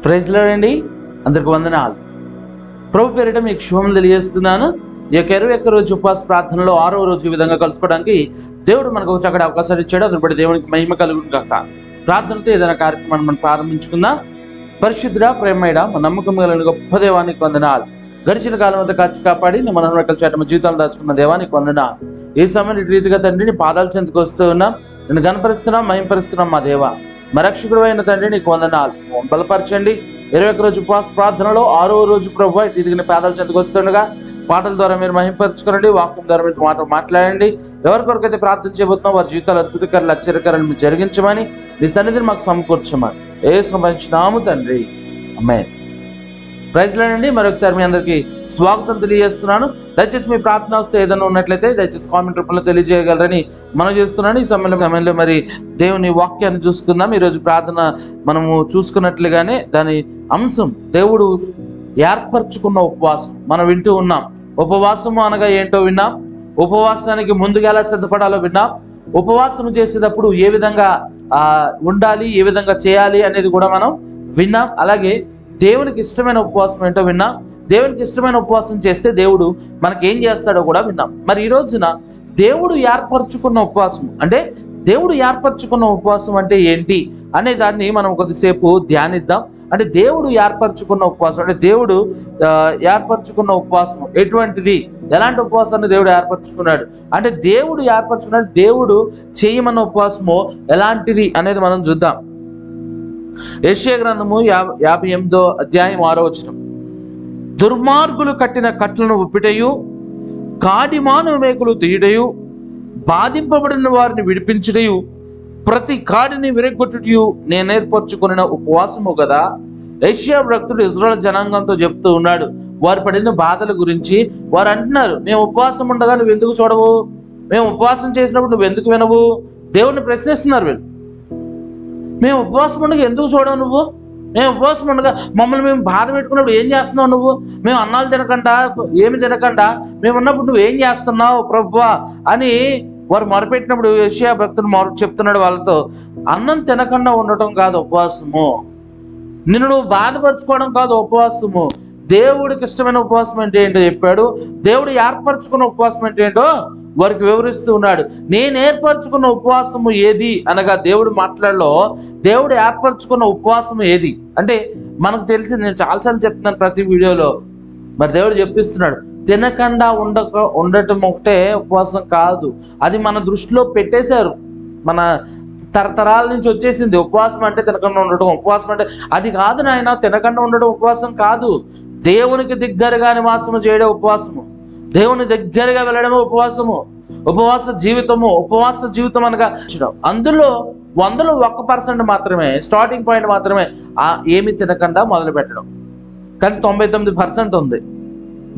Praise lord అండి, అందరికి వందనాలు. ప్రభు పేరిట మీకు శుభం తెలియజేస్తున్నాను. ఈ యొక్క 21 రోజు ఉపవాస ప్రార్థనలో 6వ రోజు ఈ విధంగా కలుసుకోవడానికి దేవుడు మనకు చక్కటి అవకాశాలు ఇచ్చాడు. అందుని బట్టి దేవునికి మహిమ కలుగును గాక. ప్రార్థనతో ఏదైనా కార్యక్రమాన్ని మనం ప్రారంభించుకుందాం. పరిశుద్ధుడా, ప్రేమయుడా, మన నమ్మకం కలిగిన గొప్ప దేవానికి వందనాలు. గడిచిన కాలం అంతా కాచి కాపాడి నీ మన రెక్కల చాట మా జీవితాలు దాచుకున్న దేవానికి వందనాలు. ఈ సమయం ఇటు రీతిగా తండ్రి నీ పాదాల చెంతకు వస్తూ ఉన్నాం. నేను గణపరుస్తున్నాం, మహిమపరుస్తున్నాం మా దేవ. మా రక్షకుడు అయిన తండ్రి నీకు వందనాలు. బలపరచండి. 21 రోజు ఉపవాస ప్రార్థనలో 6వ రోజు ప్రభు ఇదిగిన పేదల చెంతకు వస్తుండగా పాటల ద్వారా మీరు మహిమపరచుకోండి, వాక్యం ద్వారా మీరు మాట్లాడండి. ఎవరి కొరకైతే ప్రార్థన చేయబోతున్నాం వారి జీవితాలు అద్భుతకరాలు ఆశ్చర్యకరాలు మీరు జరిగించమని నీ సన్నిధిని మాకు సమకూర్చమని యేసును పంచున్నాము తండ్రి, ఆమేన్. ప్రైజ్ లార్డ్ అండి. మరొకసారి మీ అందరికీ స్వాగతం తెలియజేస్తున్నాను. దయచేసి మీ ప్రార్థన వస్తే ఏదైనా ఉన్నట్లయితే దయచేసి కామెంట్ రూపంలో తెలియజేయగలరని మనం చేస్తున్నాను. ఈ సమయంలో మరి దేవుని వాక్యాన్ని చూసుకుందాం. ఈరోజు ప్రార్థన మనము చూసుకున్నట్లుగానే దాని అంశం దేవుడు ఏర్పరచుకున్న ఉపవాసం మనం వింటూ ఉన్నాం. ఉపవాసము అనగా ఏంటో విన్నాం. ఉపవాసానికి ముందుగా ఎలా సిద్ధపడాలో విన్నాం. ఉపవాసం చేసేటప్పుడు ఏ విధంగా ఉండాలి, ఏ విధంగా చేయాలి అనేది కూడా మనం విన్నాం. అలాగే దేవునికి ఇష్టమైన ఉపవాసం ఏంటో విన్నాం. దేవునికి ఇష్టమైన ఉపవాసం చేస్తే దేవుడు మనకి ఏం చేస్తాడో కూడా విన్నాం. మరి ఈ రోజున దేవుడు ఏర్పరచుకున్న ఉపవాసం అంటే దేవుడు ఏర్పరచుకున్న ఉపవాసం అంటే ఏంటి అనే దాన్ని మనం కొద్దిసేపు ధ్యానిద్దాం. అంటే దేవుడు ఏర్పరచుకున్న ఉపవాసం అంటే దేవుడు ఏర్పరచుకున్న ఉపవాసం ఎటువంటిది, ఎలాంటి ఉపవాసాన్ని దేవుడు ఏర్పరచుకున్నాడు అంటే దేవుడు ఏర్పరచుకున్నాడు, దేవుడు చేయమన్న ఉపవాసము ఎలాంటిది అనేది మనం చూద్దాం. యెషయా గ్రంథము 58వ అధ్యాయం 6వ వచనం. దుర్మార్గులు కట్టిన కట్లను ఉప్పిటయు, కాడిమాను మేకులు తీయడయు, బాధింపబడిన వారిని విడిపించుటయు, ప్రతి కాడిని విరగొట్టుటయు నేను ఏర్పరచుకున్న ఉపవాసము కదా. యెషయా భక్తుడు ఇశ్రాయేలు జనాంగంతో చెప్తూ ఉన్నాడు వారు పడిన బాధల గురించి. వారు అంటున్నారు, మేము ఉపవాసం ఉండగా నువ్వు ఎందుకు చూడవు, మేము ఉపవాసం చేసినప్పుడు నువ్వు ఎందుకు వినవు. దేవుణ్ణి ప్రశ్నిస్తున్నారు వీళ్ళు. మేము ఉపవాసం ఉండగా ఎందుకు చూడవు నువ్వు, మేము ఉపవాసం ఉండగా మమ్మల్ని మేము బాధ పెట్టుకున్నప్పుడు ఏం చేస్తున్నావు నువ్వు, మేము అన్నాలు తినకుండా ఏమి తినకుండా మేము ఉన్నప్పుడు నువ్వు ఏం చేస్తున్నావు ప్రభువా అని వారు మొరపెట్టినప్పుడు యెషయా భక్తుడు చెప్తున్నాడు వాళ్ళతో, అన్నం తినకుండా ఉండటం కాదు ఉపవాసము, నిన్ను నువ్వు బాధపరచుకోవడం కాదు ఉపవాసము. దేవుడికి ఇష్టమైన ఉపవాసం అంటే ఏంటో చెప్పాడు. దేవుడు ఏర్పరచుకున్న ఉపవాసం అంటే ఏంటో వారికి వివరిస్తూ ఉన్నాడు. నేను ఏర్పరచుకున్న ఉపవాసము ఏది అనగా దేవుడు మాట్లాడలో దేవుడు ఏర్పరచుకున్న ఉపవాసము ఏది అంటే మనకు తెలిసి, నేను చాలాసార్లు చెప్తున్నాను ప్రతి వీడియోలో, మరి దేవుడు చెప్పిస్తున్నాడు తినకుండా ఉండటం ఒకటే ఉపవాసం కాదు. అది మన దృష్టిలో పెట్టేశారు, మన తరతరాల నుంచి వచ్చేసింది. ఉపవాసం అంటే తినకుండా ఉండటం, ఉపవాసం అంటే అది కాదు నాయన. తినకుండా ఉండడం ఉపవాసం కాదు. దేవునికి దగ్గరగా నివాసము చేయడం ఉపవాసము, దేవుని దగ్గరగా వెళ్ళడము ఉపవాసము. ఉపవాస జీవితం అనగా అందులో 100లో 1% మాత్రమే, స్టార్టింగ్ పాయింట్ మాత్రమే ఏమి తినకుండా మొదలు పెట్టడం. కానీ 99% ఉంది.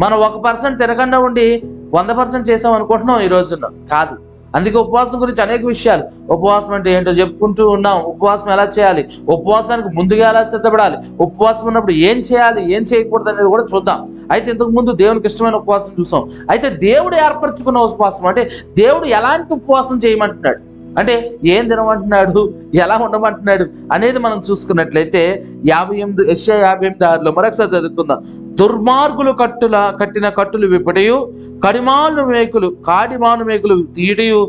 మనం 1% తినకుండా ఉండి 100% చేసాం అనుకుంటున్నాం ఈ రోజున. కాదు. అందుకే ఉపవాసం గురించి అనేక విషయాలు, ఉపవాసం అంటే ఏంటో చెప్పుకుంటూ ఉన్నాం. ఉపవాసం ఎలా చేయాలి, ఉపవాసానికి ముందుగా ఎలా సిద్ధపడాలి, ఉపవాసం ఉన్నప్పుడు ఏం చేయాలి, ఏం చేయకూడదు అనేది కూడా చూద్దాం. అయితే ఇంతకు ముందు దేవునికి ఇష్టమైన ఉపవాసం చూసాం. అయితే దేవుడు ఏర్పరచుకున్న ఉపవాసం అంటే దేవుడు ఎలాంటి ఉపవాసం చేయమంటున్నాడు, అంటే ఏం తినమంటున్నాడు, ఎలా ఉండమంటున్నాడు అనేది మనం చూసుకున్నట్లయితే యెషయా 58:6 మరొకసారి చదువుకుందాం. దుర్మార్గులు కట్టిన కట్టులు విప్పటయు, కాడిమాను మేకులు తీయటయు,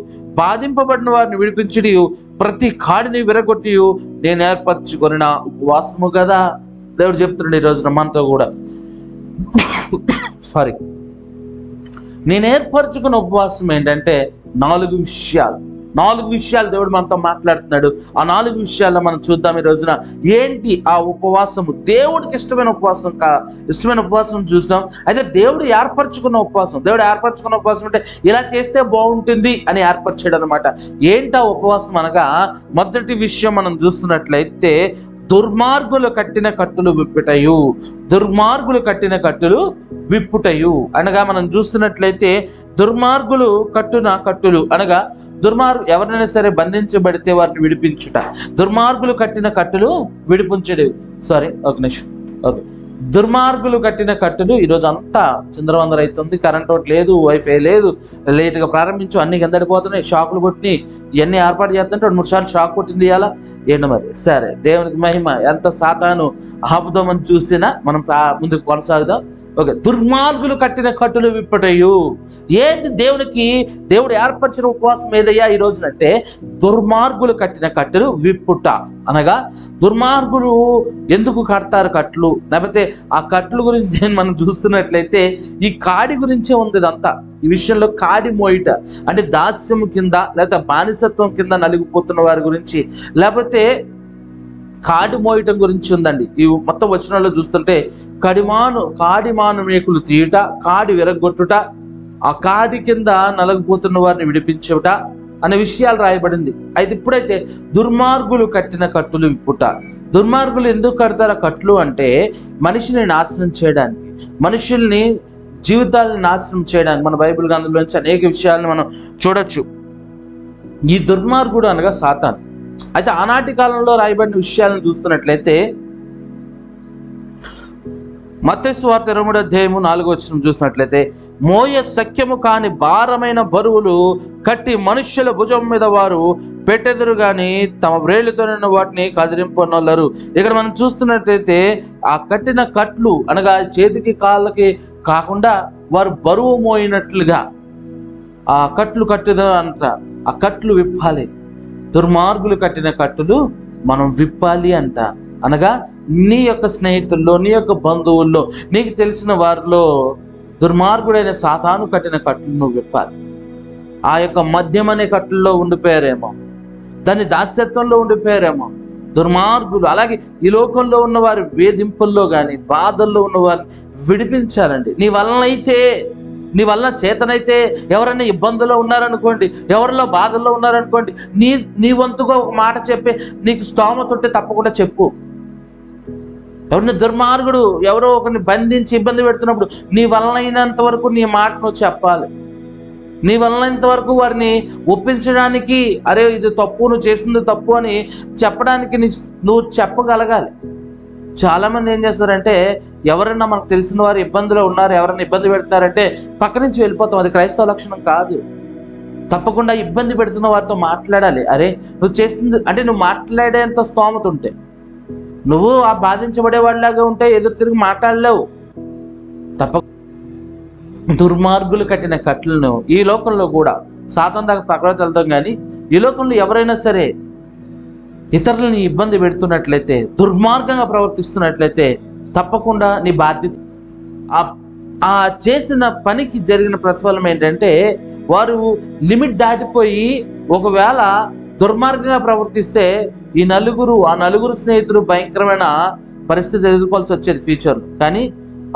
బాధింపబడిన వారిని విడిపించుటయు, ప్రతి కాడిని విరగొట్టియు నేను ఏర్పరచుకొనిన ఉపవాసము కదా. దేవుడు చెప్తున్నాడు ఈ రోజున మనతో కూడా, నేను ఏర్పరచుకున్న ఉపవాసం ఏంటంటే 4 విషయాలు దేవుడు మనతో మాట్లాడుతున్నాడు. ఆ 4 విషయాల్లో మనం చూద్దాం ఈ రోజున. ఏంటి ఆ ఉపవాసము, దేవుడికి ఇష్టమైన ఉపవాసం చూస్తాం. అయితే దేవుడు ఏర్పరచుకున్న ఉపవాసం అంటే ఇలా చేస్తే బాగుంటుంది అని ఏర్పరిచాడు అనమాట. ఏంటి ఆ ఉపవాసం అనగా, మొదటి విషయం మనం చూస్తున్నట్లయితే దుర్మార్గులు కట్టిన కట్టులు విప్పుటయు అనగా మనం చూస్తున్నట్లయితే దుర్మార్గులు కట్టులు అనగా ఎవరైనా సరే బంధించబడితే వారిని విడిపించుట. దుర్మార్గులు కట్టిన కట్టులు విడిపించడు. ఒక నిమిషం. ఓకే, దుర్మార్గులు కట్టిన కట్టులు ఈరోజు అంతా చిందరవందర అవుతుంది. కరెంట్ ఒకటి లేదు, వైఫై లేదు, లేట్గా ప్రారంభించు, అన్ని కిందడిపోతున్నాయి, షాకులు కొట్టినాయి, ఇవన్నీ ఏర్పాటు చేస్తుంటే 2-3 సార్లు షాక్ కొట్టింది ఇవాళ. ఏంటి మరి, సరే దేవునికి మహిమ. ఎంత సాతాను ఆపుదామని చూసినా మనం ముందుకు కొనసాగుదాం. ఓకే, దుర్మార్గులు కట్టిన కట్టులు విప్పటయు. ఏంటి దేవుడు ఏర్పరిచిన ఉపవాసం ఏదయ్యా ఈ రోజునంటే దుర్మార్గులు కట్టిన కట్టులు విప్పుట. అనగా దుర్మార్గులు ఎందుకు కడతారు కట్లు, లేకపోతే ఆ కట్లు గురించి మనం చూస్తున్నట్లయితే ఈ కాడి గురించే ఉంది ఇదంతా. ఈ విషయంలో కాడి మోయిట అంటే దాస్యము కింద లేకపోతే బానిసత్వం కింద నలిగిపోతున్న వారి గురించి, లేకపోతే కాడి మోయటం గురించి ఉందండి. ఈ మొత్తం వచనాల్లో చూస్తుంటే కాడిమాను మేకులు తీయుట, కాడి విరగొట్టుట, ఆ కాడి కింద నలగిపోతున్న వారిని విడిపించుట అనే విషయాలు రాయబడింది. అయితే ఇప్పుడైతే దుర్మార్గులు కట్టిన కట్టులు విప్పుట. దుర్మార్గులు ఎందుకు కడతారు కట్లు అంటే మనిషిని నాశనం చేయడానికి, మనుషుల్ని జీవితాలను నాశనం చేయడానికి. మన బైబిల్ గ్రంథంలోంచి అనేక విషయాలను మనం చూడొచ్చు. ఈ దుర్మార్గుడు అనగా సాతాను. అయితే ఆనాటి కాలంలో రాయబడిన విషయాలను చూస్తున్నట్లయితే మత్తయి సువార్త 23:4 చూసినట్లయితే మోయ సఖ్యము కాని భారమైన బరువులు కట్టి మనుష్యుల భుజం మీద వారు పెట్టెదరు గాని తమ వ్రేళ్లతోనున్న వాటిని కదిలింపనొల్లరు. ఇక్కడ మనం చూస్తున్నట్లయితే ఆ కట్టిన కట్లు అనగా చేతికి కాళ్ళకి కాకుండా వారు బరువు మోయినట్లుగా ఆ కట్లు కట్టేదారు అంట. ఆ కట్లు విప్పాలి. దుర్మార్గులు కట్టిన కట్టులు మనం విప్పాలి అంట. అనగా నీ యొక్క స్నేహితుల్లో, నీ యొక్క బంధువుల్లో, నీకు తెలిసిన వారిలో దుర్మార్గుడైన సాతాను కట్టిన కట్టులు నువ్వు విప్పాలి. ఆ యొక్క మద్యం అనే కట్టుల్లో ఉండిపోయారేమో, దాని దాస్యత్వంలో ఉండిపోయారేమో దుర్మార్గులు. అలాగే ఈ లోకంలో ఉన్నవారి వేధింపుల్లో కానీ బాధల్లో ఉన్నవారిని విడిపించాలండి. నీ వలన చేతనైతే ఎవరైనా ఇబ్బందుల్లో ఉన్నారనుకోండి, ఎవరిలో బాధల్లో ఉన్నారనుకోండి, నీ వంతుగా ఒక మాట చెప్పే నీకు స్తోమత ఉంటే తప్పకుండా చెప్పు. ఎవరిని దుర్మార్గుడు ఎవరో ఒకరిని బంధించి ఇబ్బంది పెడుతున్నప్పుడు నీ వలనైనంత వరకు నీ మాట నువ్వు చెప్పాలి. నీ వలనంత వరకు వారిని ఒప్పించడానికి, అరే ఇది తప్పు, నువ్వు చేసింది తప్పు అని చెప్పడానికి నువ్వు చెప్పగలగాలి. చాలామంది ఏం చేస్తారంటే ఎవరైనా మనకు తెలిసిన వారు ఇబ్బందులో ఉన్నారు, ఎవరైనా ఇబ్బంది పెడతారంటే పక్క నుంచి వెళ్ళిపోతాం. అది క్రైస్తవ లక్షణం కాదు. తప్పకుండా ఇబ్బంది పెడుతున్న వారితో మాట్లాడాలి. అరే నువ్వు చేస్తుంది అంటే నువ్వు మాట్లాడేంత స్తోమత ఉంటే, నువ్వు ఆ బాధించబడేవాడిలాగా ఉంటే ఎదురు తిరిగి మాట్లాడలేవు. దుర్మార్గులు కట్టిన కట్లను ఈ లోకంలో కూడా సాతాను దాకా ప్రకృతి వెళ్తాం. కానీ ఈ లోకంలో ఎవరైనా సరే ఇతరులని ఇబ్బంది పెడుతున్నట్లయితే, దుర్మార్గంగా ప్రవర్తిస్తున్నట్లయితే తప్పకుండా నీ బాధ్యత. ఆ చేసిన పనికి జరిగిన ప్రతిఫలం ఏంటంటే వారు లిమిట్ దాటిపోయి ఒకవేళ దుర్మార్గంగా ప్రవర్తిస్తే ఆ నలుగురు స్నేహితులు భయంకరమైన పరిస్థితి ఎదుర్కోవాల్సి వచ్చేది ఫ్యూచర్. కానీ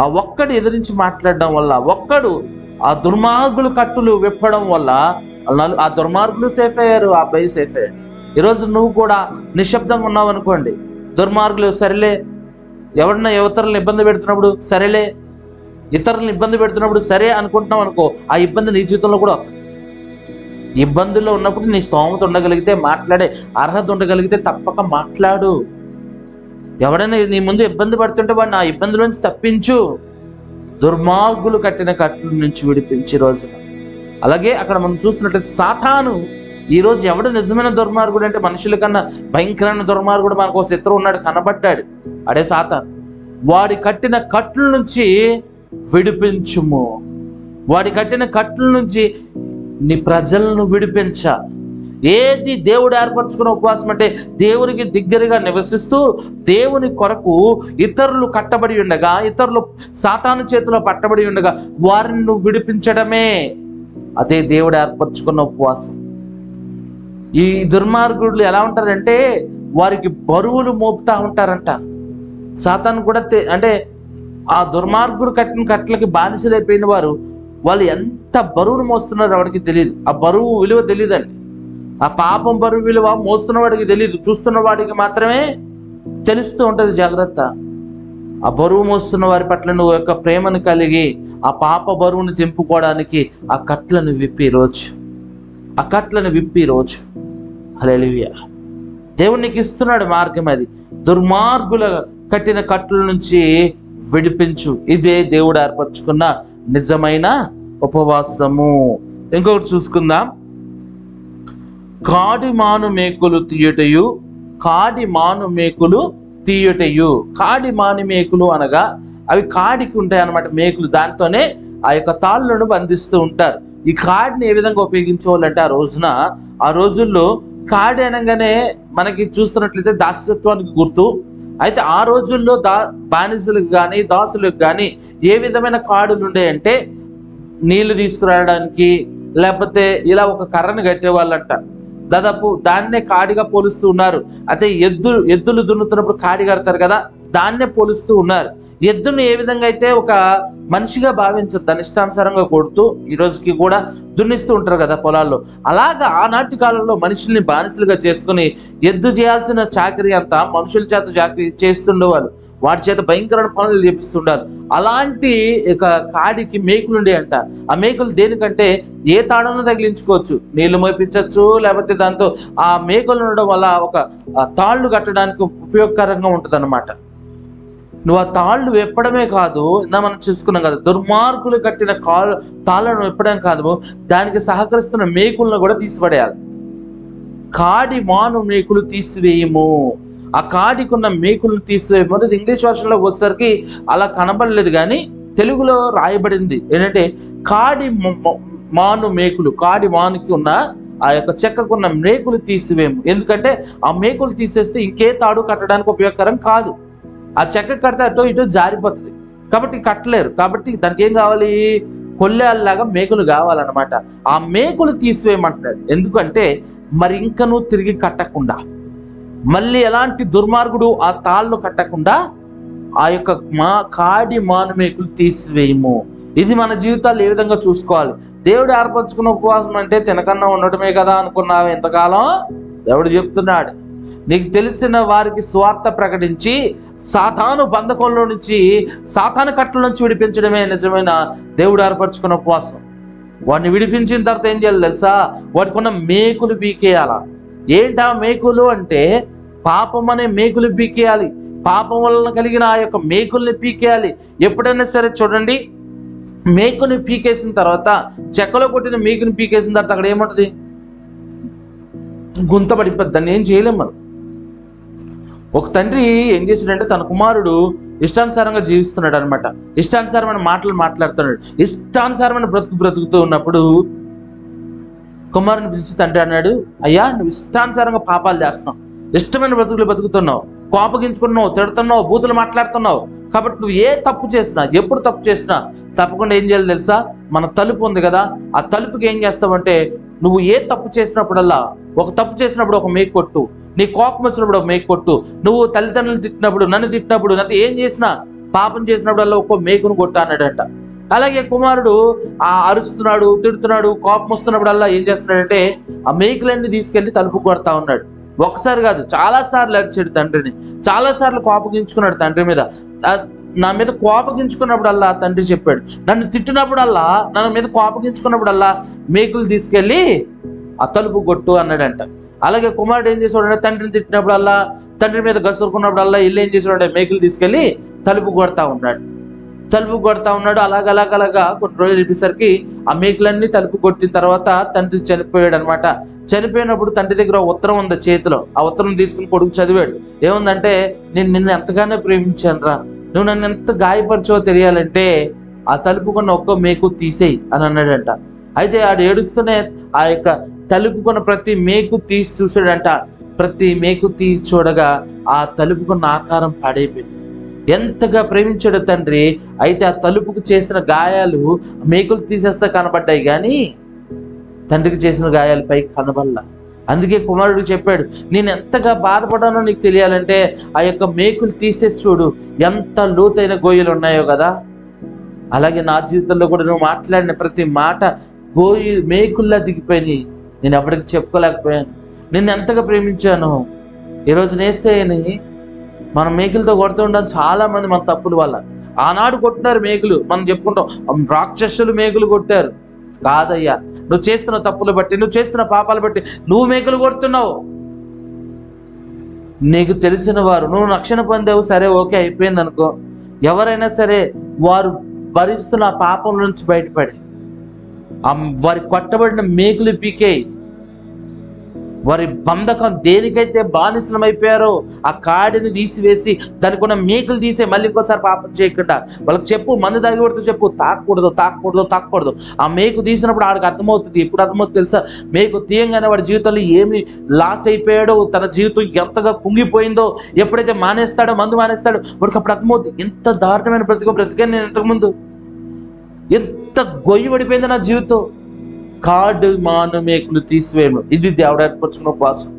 ఆ ఒక్కడు ఎదిరించి మాట్లాడడం వల్ల, ఒక్కడు ఆ దుర్మార్గులు కట్టులు విప్పడం వల్ల ఆ దుర్మార్గులు సేఫ్ అయ్యారు, ఆ అబ్బాయి సేఫ్ అయ్యాడు. ఈరోజు నువ్వు కూడా నిశ్శబ్దంగా ఉన్నావు అనుకోండి, దుర్మార్గులు సరేలే, ఎవరన్నా ఇతరులను ఇబ్బంది పెడుతున్నప్పుడు సరేలే, ఇతరులను ఇబ్బంది పెడుతున్నప్పుడు సరే అనుకుంటున్నావు అనుకో, ఆ ఇబ్బంది నీ జీవితంలో కూడా వస్తుంది. ఇబ్బందుల్లో ఉన్నప్పుడు నీ స్తోమత ఉండగలిగితే, మాట్లాడే అర్హత ఉండగలిగితే తప్పక మాట్లాడు. ఎవరైనా నీ ముందు ఇబ్బంది పడుతుంటే వాడిని ఆ ఇబ్బందుల నుంచి తప్పించు. దుర్మార్గులు కట్టిన కట్ల నుంచి విడిపించి రోజున. అలాగే అక్కడ మనం చూస్తున్నట్లయితే సాతాను ఈరోజు ఎవడు నిజమైన దుర్మార్గుడు అంటే మనుషుల కన్నా భయంకరమైన దుర్మార్గుడు మనకు శత్రువు ఉన్నాడు, కనబడ్డాడు, అడే సాతాను. వాడి కట్టిన కట్ల నుంచి విడిపించుము. వాడి కట్టిన కట్ల నుంచి నీ ప్రజలను విడిపించాలి. ఏది దేవుడు ఏర్పరచుకున్న ఉపవాసం అంటే దేవునికి దగ్గరగా నివసిస్తూ దేవుని కొరకు ఇతరులు కట్టబడి ఉండగా, ఇతరులు సాతాను చేతిలో పట్టబడి ఉండగా వారిని నువ్వు విడిపించడమే, అదే దేవుడు ఏర్పరచుకున్న ఉపవాసం. ఈ దుర్మార్గులు ఎలా ఉంటారంటే వారికి బరువులు మోపుతా ఉంటారంట. సాతాను కూడా అంటే ఆ దుర్మార్గుడు కట్టిన కట్లకి బానిసలైపోయిన వాళ్ళు ఎంత బరువును మోస్తున్నారో వాడికి తెలియదు. ఆ బరువు విలువ తెలియదండి. ఆ పాపం బరువు విలువ మోస్తున్న వాడికి తెలియదు, చూస్తున్న వాడికి మాత్రమే తెలుస్తూ ఉంటుంది. జాగ్రత్త. ఆ బరువు మోస్తున్న వారి పట్ల నువ్వు యొక్క ప్రేమను కలిగి ఆ పాప బరువును తెంపుకోవడానికి ఆ కట్లను విప్పి రోజు హల్లెలూయా. దేవుడు నీకు ఇస్తున్నాడు మార్గం. అది దుర్మార్గుల కట్టిన కట్ల నుంచి విడిపించు. ఇదే దేవుడు ఏర్పరచుకున్న నిజమైన ఉపవాసము. ఇంకొకటి చూసుకుందాం. కాడి మాను మేకులు తీయుటయు, కాడి మాను మేకులు తీయుటయు. కాడి మాను మేకులు అనగా అవి కాడికి ఉంటాయి అన్నమాట మేకులు, దాంతోనే ఆ యొక్క తాళ్ళను బంధిస్తూ ఉంటారు. ఈ కాడిని ఏ విధంగా ఉపయోగించేవాళ్ళంటే ఆ రోజుల్లో కాడి అనగానే మనకి చూస్తున్నట్లయితే దాస్యత్వానికి గుర్తు. అయితే ఆ రోజుల్లో బానిసలకు కానీ దాసులకు కానీ ఏ విధమైన కాడులు ఉండేయంటే నీళ్లు తీసుకురావడానికి, లేకపోతే ఇలా ఒక కర్రను కట్టేవాళ్ళంట. దాదాపు దాన్నే కాడిగా పోలుస్తూ ఉన్నారు. అయితే ఎద్దులు దున్నుతున్నప్పుడు కాడి కడతారు కదా, దాన్నే పోలుస్తూ ఉన్నారు. ఎద్దును ఏ విధంగా అయితే ఒక మనిషిగా భావించదు, దాని ఇష్టానుసారంగా కొడుతూ ఈ రోజుకి కూడా దున్నిస్తూ ఉంటారు కదా పొలాల్లో. అలాగా ఆనాటి కాలంలో మనుషుల్ని బానిసలుగా చేసుకుని ఎద్దు చేయాల్సిన చాకరీ అంతా మనుషుల చేత చాకరీ చేస్తుండేవాళ్ళు. వాటి చేత భయంకరమైన పనులు చేపిస్తుంటారు. అలాంటి కాడికి మేకులు ఉండే అంట. ఆ మేకులు దేనికంటే ఏ తాడును తగిలించుకోవచ్చు, నీళ్లు మోపించవచ్చు, లేకపోతే దాంతో ఆ మేకులు ఉండడం వల్ల ఒక తాళ్ళు కట్టడానికి ఉపయోగకరంగా ఉంటుంది అన్నమాట. నువ్వు ఆ తాళ్ళు వెప్పడమే కాదు, మనం చూసుకున్నాం కదా, దుర్మార్గులు కట్టిన తాళ్ళను వెప్పడం కాదు, దానికి సహకరిస్తున్న మేకులను కూడా తీసిపడేయాలి. కాడి మాను మేకులు తీసివేయము. ఆ కాడికి ఉన్న మేకులను తీసివేయము అనేది ఇంగ్లీష్ వర్షన్లో వచ్చేసరికి అలా కనబడలేదు, కానీ తెలుగులో రాయబడింది ఏంటంటే కాడి మాను మేకులు. కాడి మానుకి ఉన్న ఆ యొక్క చెక్కకున్న మేకులు తీసివేయము. ఎందుకంటే ఆ మేకులు తీసేస్తే ఇంకే తాడు కట్టడానికి ఉపయోగకరం కాదు. ఆ చెక్క కడితే అటో ఇటో జారిపోతుంది, కాబట్టి కట్టలేరు. కాబట్టి దానికి ఏం కావాలి, కొల్లేలాగా మేకులు కావాలన్నమాట. ఆ మేకులు తీసివేయమంటున్నాడు. ఎందుకంటే మరి ఇంకా నువ్వు తిరిగి కట్టకుండా, మళ్ళీ ఎలాంటి దుర్మార్గుడు ఆ తాళ్ళు కట్టకుండా ఆ యొక్క కాడి మాను మేకులు తీసివేయము. ఇది మన జీవితాలు ఏ విధంగా చూసుకోవాలి. దేవుడు ఏర్పరచుకున్న ఉపవాసం అంటే తినకన్నా ఉండటమే కదా అనుకున్నావు ఎంతకాలం. దేవుడు చెప్తున్నాడు, నీకు తెలిసిన వారికి స్వార్థ ప్రకటించి సాతాను బంధకంలో నుంచి, సాతాను కట్టల నుంచి విడిపించడమే నిజమైన దేవుడు ఏర్పరచుకున్న ఉపవాసం. వాడిని విడిపించిన తర్వాత ఏం చేయాలి తెలుసా, వాడికి ఉన్న మేకులు పీకేయాల. ఏంటా మేకులు అంటే పాపం అనే మేకులు పీకేయాలి. పాపం వలన కలిగిన ఆ యొక్క మేకుల్ని పీకేయాలి. ఎప్పుడైనా సరే చూడండి, మేకుని పీకేసిన తర్వాత, చెక్కలో కొట్టిన మేకుని పీకేసిన తర్వాత అక్కడ ఏముంటుంది, గుంత పడిపోద్ది. దాన్ని ఏం చేయలేము మనం. ఒక తండ్రి ఏం చేశాడంటే తన కుమారుడు ఇష్టానుసారంగా జీవిస్తున్నాడు అనమాట. ఇష్టానుసారమైన మాటలు మాట్లాడుతున్నాడు. ఇష్టానుసారమైన బ్రతుకుతూ ఉన్నప్పుడు కుమారుని పిలిచి తండ్రి అన్నాడు, అయ్యా నువ్వు ఇష్టానుసారంగా పాపాలు చేస్తున్నావు, ఇష్టమైన బ్రతుకులు బతుకుతున్నావు, కోపగించుకున్నావు, తిడుతున్నావు, బూతులు మాట్లాడుతున్నావు. కాబట్టి నువ్వు ఏ తప్పు చేసినా, ఎప్పుడు తప్పు చేసినా తప్పకుండా ఏం చేయాలి తెలుసా, మన తలుపు ఉంది కదా, ఆ తలుపుకి ఏం చేస్తావంటే నువ్వు ఏ తప్పు చేసినప్పుడల్లా, ఒక తప్పు చేసినప్పుడు ఒక మేకు కొట్టు, నీ కోపం వచ్చినప్పుడు ఒక మేకు కొట్టు, నువ్వు తల్లిదండ్రులు తిట్టినప్పుడు, నన్ను తిట్టినప్పుడు, నాతో ఏం చేసినా, పాపం చేసినప్పుడల్లా ఒక్కో మేకును కొట్టు అన్నాడంట. అలాగే కుమారుడు అరుస్తున్నాడు, తిడుతున్నాడు, కోపం వస్తున్నప్పుడల్లా ఏం చేస్తున్నాడంటే ఆ మేకులన్నీ తీసుకెళ్లి తలుపు కొడతా ఉన్నాడు. ఒకసారి కాదు, చాలా సార్లు అరిచాడు తండ్రిని, చాలా సార్లు కోపగించుకున్నాడు తండ్రి మీద. నా మీద కోపగించుకున్నప్పుడల్లా తండ్రి చెప్పాడు, నన్ను తిట్టినప్పుడల్లా, నన్ను మీద కోపగించుకున్నప్పుడల్లా మేకులు తీసుకెళ్ళి ఆ తలుపు కొట్టు అన్నాడంట. అలాగే కుమారుడు ఏం చేసాడంటే తండ్రిని తిట్టినప్పుడల్లా, తండ్రి మీద గసురుకున్నప్పుడల్లా ఇల్లు ఏం చేసాడంటే మేకులు తీసుకెళ్ళి తలుపు కొడతా ఉన్నాడు. అలాగలాగలాగా కొన్ని రోజులు వెళ్ళేసరికి ఆ మేకులన్నీ తలుపు కొట్టిన తర్వాత తండ్రి చనిపోయాడు అనమాట. చనిపోయినప్పుడు తండ్రి దగ్గర ఉత్తరం ఉంది చేతిలో. ఆ ఉత్తరం తీసుకుని కొడుకు చదివాడు. ఏముందంటే, నేను నిన్ను ఎంతగానో ప్రేమించాను రా, నువ్వు నన్ను ఎంత గాయపరచో తెలియాలంటే ఆ తలుపుకున్న ఒక్క మేకు తీసేయి అని అన్నాడంట. అయితే ఆడు ఏడుస్తూనే ఆ యొక్క తలుపుకున్న ప్రతి మేకు తీసి చూసాడంట. ప్రతి మేకు తీసి చూడగా ఆ తలుపుకున్న ఆకారం పాడైపోయింది. ఎంతగా ప్రేమించాడు తండ్రి. అయితే ఆ తలుపుకు చేసిన గాయాలు మేకులు తీసేస్తే కనబడ్డాయి, కానీ తండ్రికి చేసిన గాయాలు పైకి కనబడలా. అందుకే కుమారుడు చెప్పాడు, నేను ఎంతగా బాధపడ్డానో నీకు తెలియాలంటే ఆ యొక్క మేకులు తీసేసి చూడు, ఎంత లోతైన గోయలు ఉన్నాయో కదా. అలాగే నా జీవితంలో కూడా నువ్వు మాట్లాడిన ప్రతి మాట మేకుల్లా దిగిపోయినాయి. నేను ఎవరికి చెప్పుకోలేకపోయాను, నిన్ను ఎంతగా ప్రేమించాను. ఈరోజు నేస్తేని మనం మేకులతో కొడుతూ ఉంటాం. చాలా మంది మన తప్పుల వల్ల. ఆనాడు కొట్టినారు మేకులు, మనం చెప్పుకుంటాం రాక్షసులు మేకులు కొట్టారు. కాదయ్యా, నువ్వు చేస్తున్న తప్పులు బట్టి, నువ్వు చేస్తున్న పాపాలు బట్టి నువ్వు మేకులు కొడుతున్నావు. నీకు తెలిసిన వారు, నువ్వు రక్షణ పొందావు, సరే ఓకే అయిపోయింది అనుకో. ఎవరైనా సరే వారు భరిస్తున్న పాపం నుంచి బయటపడి వారి కొట్టబడిన మేకులు పీకేయి, వారి బంధకం దేనికైతే బానిసలమైపోయారో ఆ కాడిని తీసివేసి దానికి ఉన్న మేకులు తీసే మళ్ళీ ఇంకోసారి పాపం చేయకుండా వాళ్ళకి చెప్పు, మందు తాగకూడదు చెప్పు, తాకూడదు. ఆ మేకు తీసినప్పుడు ఆడికి అర్థమవుతుంది. ఎప్పుడు అర్థమవుతుంది తెలుసా? మేకు తీయంగానే వాడి జీవితంలో ఏమి లాస్ అయిపోయాడో, తన జీవితం ఎంతగా కుంగిపోయిందో, ఎప్పుడైతే మానేస్తాడో, మందు మానేస్తాడో వాడికి అప్పుడు అర్థమవుతుంది. ఎంత దారుణమైన బ్రతికాను నేను ఇంతకుముందు, ఎంత గొయ్యి పడిపోయింది నా జీవితం. కాడు మాను మేకులు తీసివేయము, ఇది దేవుడు ఏర్పరచుకున్న ఉపవాసం.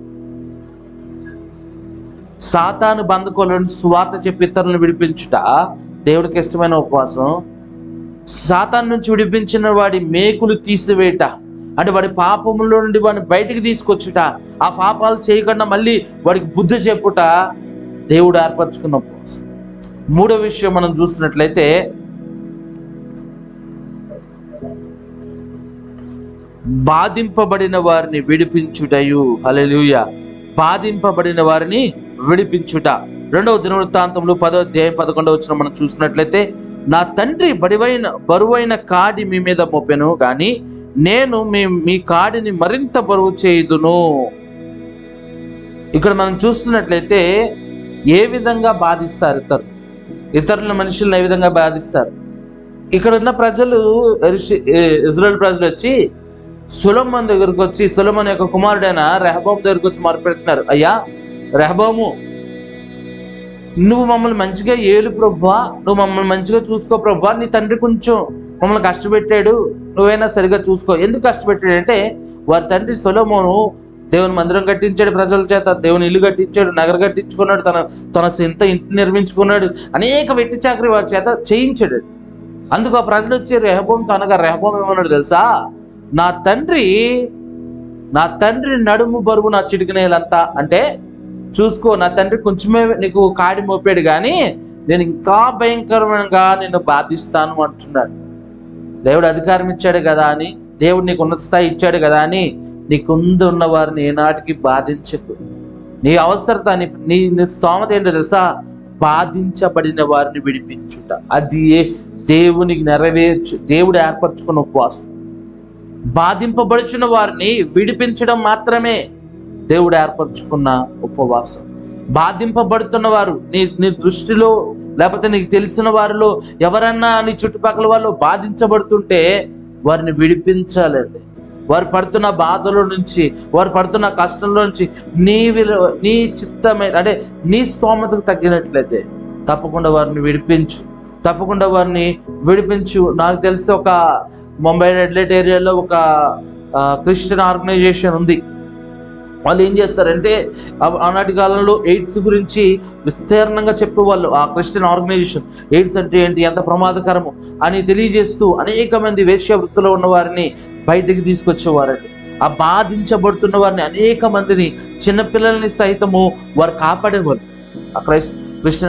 సాతాను బంధుకోలను సువార్త చెప్పి ఇతరులను విడిపించుట దేవుడికి ఇష్టమైన ఉపవాసం. సాతాను నుంచి విడిపించిన వాడి మేకులు తీసివేయట అంటే వాడి పాపములో నుండి వాడిని బయటికి తీసుకొచ్చుట, ఆ పాపాలు చేయకుండా మళ్ళీ వాడికి బుద్ధి చెప్పుట దేవుడు ఏర్పరచుకున్న ఉపవాసం. మూడో విషయం మనం చూసినట్లయితే బాధింపబడిన వారిని విడిపించుటయు. హల్లెలూయా. బాధింపబడిన వారిని విడిపించుట. 2వ దినవృత్తాంతములు 10వ అధ్యాయం 11వ వచనం మనం చూసినట్లయితే, నా తండ్రి బరువైన కాడి మీ మీద మోపెను గాని నేను మీ కాడిని మరింత బరువు చేయుదును. ఇక్కడ మనం చూస్తున్నట్లయితే ఏ విధంగా బాధిస్తారు ఇతరుల మనుషులను ఏ విధంగా బాధిస్తారు. ఇక్కడ ఉన్న ప్రజలు, ఇజ్రాయెల్ ప్రజలు వచ్చి సొలొమోను దగ్గరకు వచ్చి, సొలొమోను యొక్క కుమారుడైన రెహబాము దగ్గరకు వచ్చి మొరపెడుతున్నారు, అయ్యా రెహబాము, నువ్వు మమ్మల్ని మంచిగా ఏలు ప్రభువా, నువ్వు మమ్మల్ని మంచిగా చూసుకో ప్రభువా, నీ తండ్రి కొంచెం మమ్మల్ని కష్టపెట్టాడు, నువ్వైనా సరిగా చూసుకో. ఎందుకు కష్టపెట్టాడు అంటే వారి తండ్రి సొలొమోను దేవుని మందిరం కట్టించాడు, ప్రజల చేత దేవుని ఇల్లు కట్టించాడు, నగరం కట్టించుకున్నాడు, తన సొంత ఇంటిని నిర్మించుకున్నాడు, అనేక వెట్టి చాకరీ వారి చేత చేయించాడు. అందుకు ఆ ప్రజలు వచ్చి రెహబాముతో అనగా రెహబాము ఏమన్నాడు తెలుసా? నా తండ్రి నడుము బరువు నా చిటికినేలంతా, అంటే చూసుకో, నా తండ్రి కొంచెమే నీకు కాడి మోపాడు కానీ నేను ఇంకా భయంకరంగా నిన్ను బాధిస్తాను అంటున్నాడు. దేవుడు అధికారం ఇచ్చాడు కదా అని, దేవుడు నీకు ఉన్నత స్థాయి ఇచ్చాడు కదా అని నీకుందు ఉన్న వారిని ఏనాటికి బాధించకు. నీ అవసరత, నీ స్తోమత ఏంటో తెలుసా? బాధించబడిన వారిని విడిపించుట. అది దేవునికి దేవుడు ఏర్పరచుకున్న ఉపవాసం. బాధింపబడుచున్న వారిని విడిపించడం మాత్రమే దేవుడు ఏర్పరచుకున్న ఉపవాసం. బాధింపబడుతున్న వారు నీ దృష్టిలో లేకపోతే నీకు తెలిసిన వారిలో ఎవరన్నా నీ చుట్టుపక్కల వాళ్ళు బాధించబడుతుంటే వారిని విడిపించాలండి. వారు పడుతున్న బాధల నుంచి, వారు పడుతున్న కష్టంలో నుంచి నీ చిత్తమైన అంటే నీ స్తోమతకు తగ్గినట్లయితే తప్పకుండా వారిని విడిపించు. నాకు తెలిసి ఒక ముంబై రెడ్ లైట్ ఏరియాలో ఒక క్రిస్టియన్ ఆర్గనైజేషన్ ఉంది. వాళ్ళు ఏం చేస్తారంటే ఆనాటి కాలంలో ఎయిడ్స్ గురించి విస్తీర్ణంగా చెప్పేవాళ్ళు. ఆ క్రిస్టియన్ ఆర్గనైజేషన్ ఎయిడ్స్ అంటే ఏంటి, ఎంత ప్రమాదకరము అని తెలియజేస్తూ అనేక మంది వేశ్య వృత్తిలో ఉన్న వారిని బయటికి తీసుకొచ్చేవారండి. ఆ బాధించబడుతున్న వారిని అనేక మందిని, చిన్నపిల్లల్ని సైతము వారు కాపాడేవారు. ఆ క్రిస్టియన్